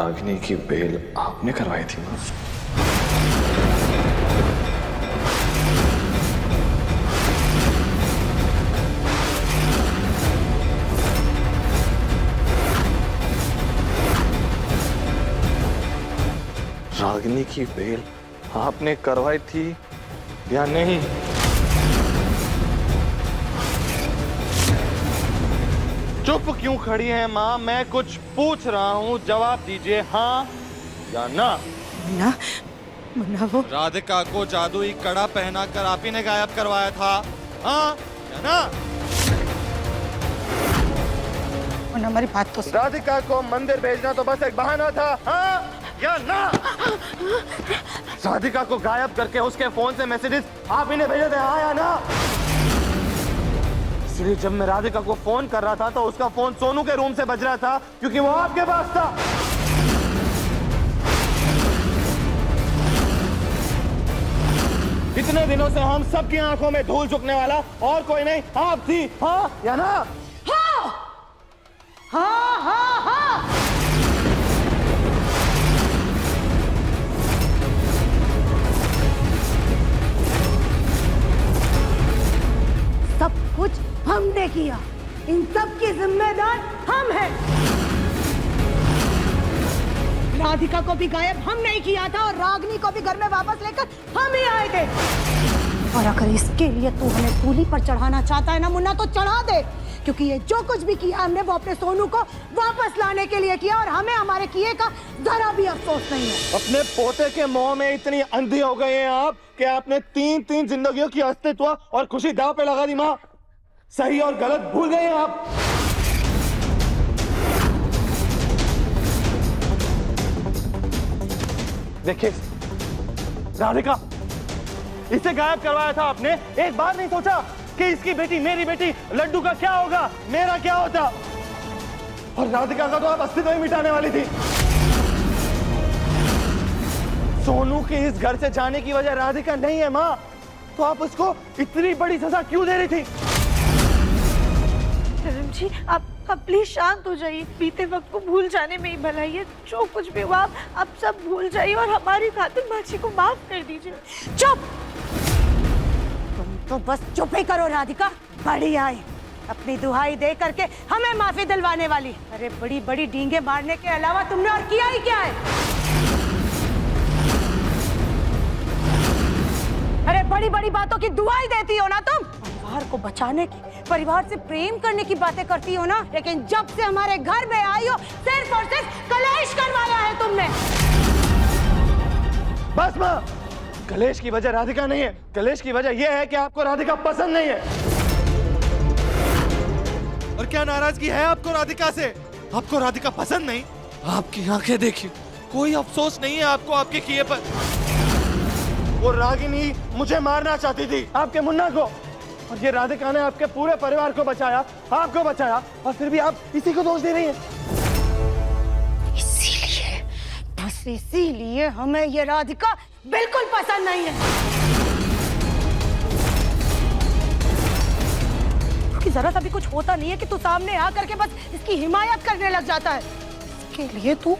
रागिनी की बेल आपने करवाई थी ना? रागिनी की बेल आपने करवाई थी या नहीं? चुप क्यों खड़ी हैं माँ? मैं कुछ पूछ रहा हूँ, जवाब दीजिए, हाँ या ना। मुन्ना, मुन्ना वो राधिका को जादुई कड़ा पहनाकर आप ही ने गायब करवाया था, हाँ या ना? मुन्ना हमारी बात तो सुन। राधिका को मंदिर भेजना तो बस एक बहाना था, हाँ या ना? राधिका को गायब करके उसके फोन से मैसेजेस आप ही ने भेजे थे, हाँ या ना? इसलिए जब मैं राधिका को फोन कर रहा था तो उसका फोन सोनू के रूम से बज रहा था, क्योंकि वो आपके पास था। इतने दिनों से हम सबकी आंखों में धूल झुकने वाला और कोई नहीं, आप थी, हाँ या ना? हाँ हाँ हाँ हाँ। सब कुछ हमने किया, इन सब की जिम्मेदार हम हैं। राधिका को भी गायब हम नहीं किया था और रागिनी को भी घर में वापस लेकर हम ही आए थे। और अगर इसके लिए तू हमें सूली पर चढ़ाना चाहता है ना मुन्ना, तो चढ़ा दे, क्योंकि ये जो कुछ भी किया हमने वो अपने सोनू को वापस लाने के लिए किया और हमें हमारे किए का जरा भी अफसोस नहीं है। अपने पोते के मोह में इतनी अंधी हो गए हैं आप कि आपने तीन जिंदगियों की अस्तित्व और खुशी दांव पे लगा दी माँ। सही और गलत भूल गए हैं आप। देखिए राधिका, इसे गायब करवाया था आपने, एक बार नहीं सोचा कि इसकी बेटी, मेरी बेटी लड्डू का क्या होगा, मेरा क्या होता? और राधिका का तो आप अस्तित्व ही मिटाने वाली थी। सोनू के इस घर से जाने की वजह राधिका नहीं है माँ, तो आप उसको इतनी बड़ी सजा क्यों दे रही थी? धर्म जी, आप प्लीज शांत हो जाइए। बीते वक्त को भूल जाने में ही भलाई है। जो कुछ भी हुआ आप सब भूल जाइए और हमारी खातिर माची को माफ कर दीजिए। चुप! तुम तो बस चुप ही करो राधिका। बड़ी आई अपनी दुहाई दे करके हमें माफी दिलवाने वाली। अरे बड़ी बड़ी डींगे मारने के अलावा तुमने और किया ही क्या है? अरे बड़ी बड़ी बातों की दुहाई देती हो ना तुम। परिवार को बचाने की, परिवार से प्रेम करने की बातें करती हो ना, लेकिन जब से हमारे घर में आई हो सिर्फ और सिर्फ कलेश करवाया है तुमने। बस माँ, कलेश की वजह राधिका नहीं है, कलेश की वजह यह है कि आपको राधिका पसंद नहीं है। और क्या नाराजगी है आपको राधिका से? आपको राधिका पसंद नहीं? आपकी आंखें देखिए, कोई अफसोस नहीं है आपको आपके किए पर। वो रागिनी मुझे मारना चाहती थी, आपके मुन्ना को, और ये राधिका ने आपके पूरे परिवार को बचाया, आपको बचाया, और फिर भी आप इसी को दोष दे रही हैं। इसीलिए, बस इसीलिए हमें ये राधिका बिल्कुल पसंद नहीं है। कि जरा सा भी कुछ होता नहीं है कि तू सामने आकर के बस इसकी हिमायत करने लग जाता है। इसके लिए तू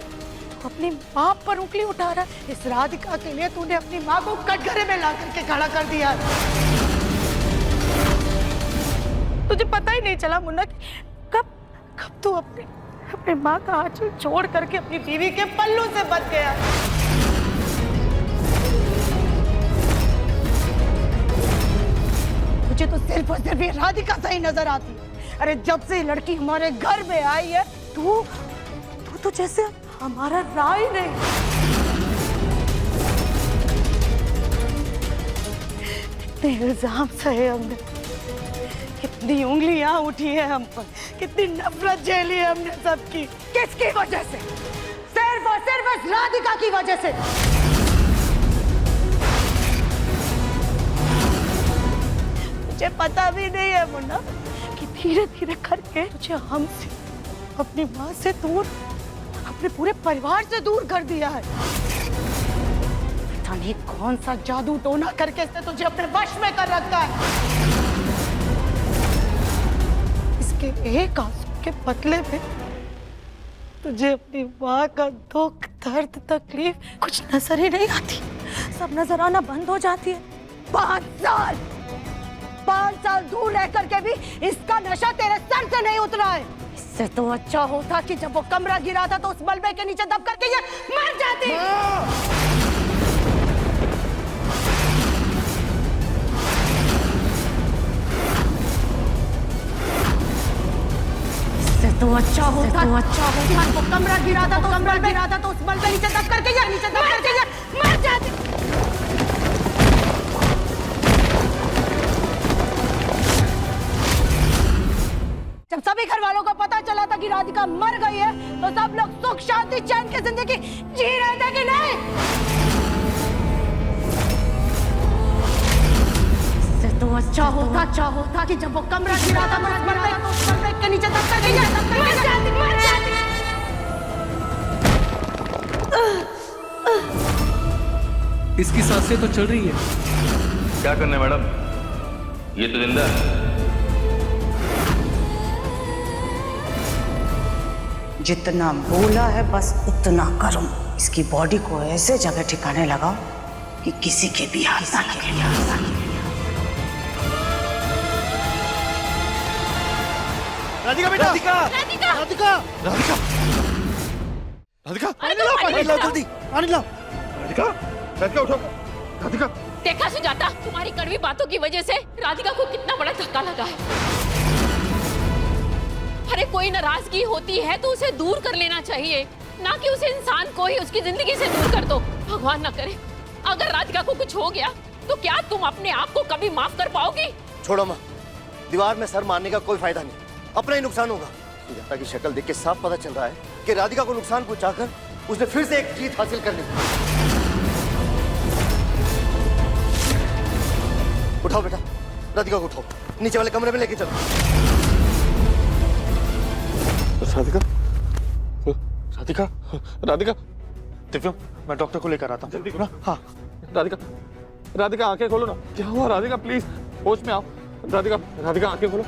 अपनी माँ पर उंगली उठा रहा है। इस राधिका के लिए तूने अपनी माँ को कटघरे में ला करके खड़ा कर दिया। तुझे पता ही नहीं चला मुन्ना कि कब तू अपने माँ का आंचल छोड़ करके अपनी बीवी के पल्लू से बच गया। मुझे तो सिर्फ और सिर्फ ये राधिका सही नजर आती है। अरे जब से ये लड़की हमारे घर में आई है, तू तो जैसे हमारा राय नहीं। कितने इल्जाम सहे हमने, कितनी उंगलियां उठी है हम पर, कितनी नफरत झेली है हमने सबकी। किसकी वजह से? सिर्फ और सिर्फ इस राधिका की वजह से। मुझे पता भी नहीं है मुन्ना कि धीरे धीरे करके तुझे हमसे, अपनी माँ से दूर, अपने पूरे परिवार से दूर कर दिया है। पता नहीं कौन सा जादू टोना करके इसने तुझे अपने वश में कर रखा है। इसके एक आंसू के बदले में तुझे अपनी माँ का दुख, दर्द, तकलीफ कुछ नजर ही नहीं आती, सब नजर आना बंद हो जाती है। 5 साल दूर रह करके भी इसका नशा तेरे सर से नहीं उतरा है। इससे तो अच्छा होता कि जब वो कमरा गिरा था तो उस मलबे के नीचे दब करके ये मर जाती। इससे तो अच्छा होता कि वो कमरा गिरा था तो उस मलबे नीचे दब करके ये मर जाती। जब सभी घर वालों को पता चला था कि राधिका मर गई है तो सब लोग सुख शांति चैन की जिंदगी जी रहे थे कि नहीं? इससे तो अच्छा होता कि जब वो कमरा गिरा था तो उस मलबे के नीचे दब करके मर जाती। इसकी सांसें तो चल रही है। क्या करना है मैडम, ये तो जिंदा है। जितना बोला है बस उतना करूं। इसकी बॉडी को ऐसे जगह ठिकाने लगाओ कि किसी के भी हाथ ना लगे। राधिका बेटा, राधिका, राधिका! राधिका, राधिका, राधिका, पानी लाओ जल्दी, पानी लाओ। राधिका, राधिका उठो, राधिका। देखा सुजाता, तुम्हारी कड़वी बातों की वजह से राधिका को कितना बड़ा धक्का लगा है। अरे कोई नाराजगी होती है तो उसे दूर कर लेना चाहिए, ना कि उस इंसान को ही उसकी जिंदगी से दूर कर दो। भगवान न करे अगर राधिका को कुछ हो गया तो क्या तुम अपने आप को कभी माफ कर पाओगी? छोड़ो माँ, दीवार में सर मारने का कोई फायदा नहीं, अपना ही नुकसान होगा। सुजाता की शक्ल देख के साफ पता चल रहा है कि राधिका को नुकसान पहुंचाकर उसने फिर से एक जीत हासिल कर ली। उठाओ बेटा, राधिका को उठाओ, नीचे वाले कमरे में लेके चलो। राधिका, राधिका, राधिका, दिव्यम, मैं डॉक्टर को लेकर आता हूँ। जल्दी ना। हाँ, राधिका, राधिका आंखें खोलो ना। क्या हुआ राधिका, प्लीज होश में आओ। राधिका, राधिका आंखें खोलो।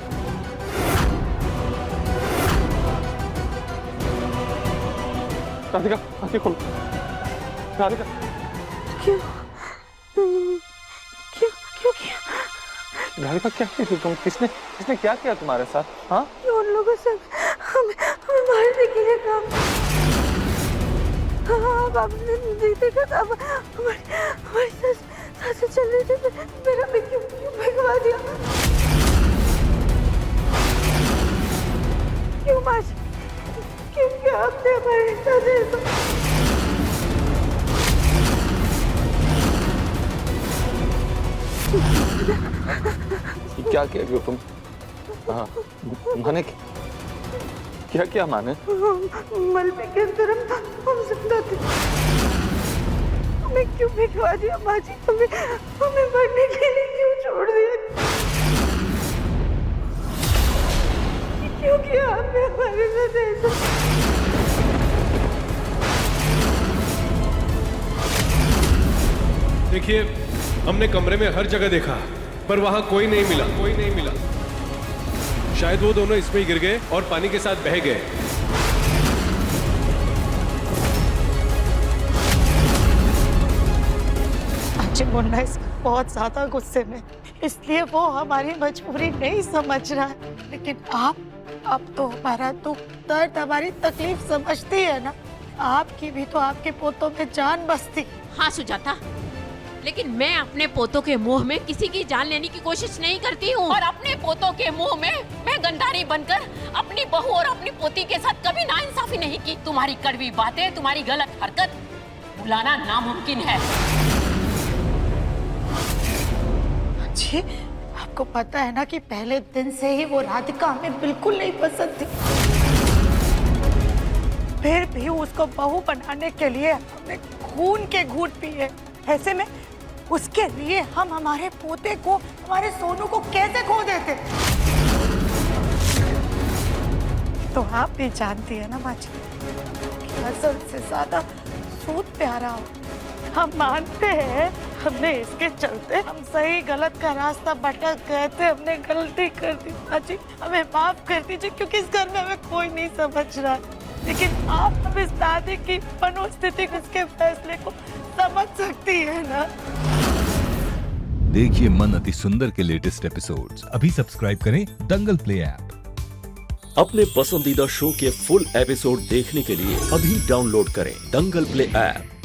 राधिका आंखें खोलो। राधिका, क्यों किया? राधिका क्या की तुम? किसने क्या किया तुम्हारे साथ? हाँ, उन लोगों से हमें मारने के लिए कहा। हाँ, आपने देखा था, हमारी सांसें चल रही थी, मेरा भी क्यों भगवा दिया? क्यों माज? क्यों आपने हमारे साथ ऐसा? क्या किया तुम? हाँ, माने क्या किया माने? मलबे के अंदर हम जिंदा थे, हमें क्यों भिजवा दिया माँ जी? हमें मरने के लिए क्यों छोड़ दिया? क्यों किया आपने हमारे साथ ऐसा? देखिए, हमने कमरे में हर जगह देखा पर वहां कोई नहीं मिला। शायद वो दोनों इसमें ही गिर गए और पानी के साथ बह गए। आज मुन्ना इस बहुत ज्यादा गुस्से में, इसलिए वो हमारी मजबूरी नहीं समझ रहा है। लेकिन आप तो हमारा दुख, दर्द, हमारी तकलीफ समझती है ना। आपकी भी तो आपके पोतों में जान बसती। हाँ सुजाता, लेकिन मैं अपने पोतों के मुंह में किसी की जान लेने की कोशिश नहीं करती हूँ, और अपने पोतों के मुंह में मैं गंधारी बनकर अपनी बहू और अपनी पोती के साथ कभी नाइंसाफी नहीं की। तुम्हारी कड़वी बातें, तुम्हारी गलत हरकत भुलाना नामुमकिन है। जी, आपको पता है ना कि पहले दिन से ही वो राधिका हमें बिल्कुल नहीं पसंद थी। फिर भी उसको बहू बनाने के लिए हमने खून के घूंट पिए। ऐसे में उसके लिए हम हमारे पोते को, हमारे सोनू को कैसे खो देते? तो आप भी जानती है ना माँ जी, असल से ज्यादा सूद प्यारा हो। हम मानते हैं हमने इसके चलते हम सही गलत का रास्ता भटक गए थे, हमने गलती कर दी। माँ जी हमें माफ कर दीजिए, क्योंकि इस घर में हमें कोई नहीं समझ रहा। लेकिन आप इस दादी की मनोस्थिति उसके फैसले को समझ सकती है ना। देखिए मन अति सुंदर के लेटेस्ट एपिसोड्स अभी सब्सक्राइब करें दंगल प्ले ऐप। अपने पसंदीदा शो के फुल एपिसोड देखने के लिए अभी डाउनलोड करें दंगल प्ले ऐप।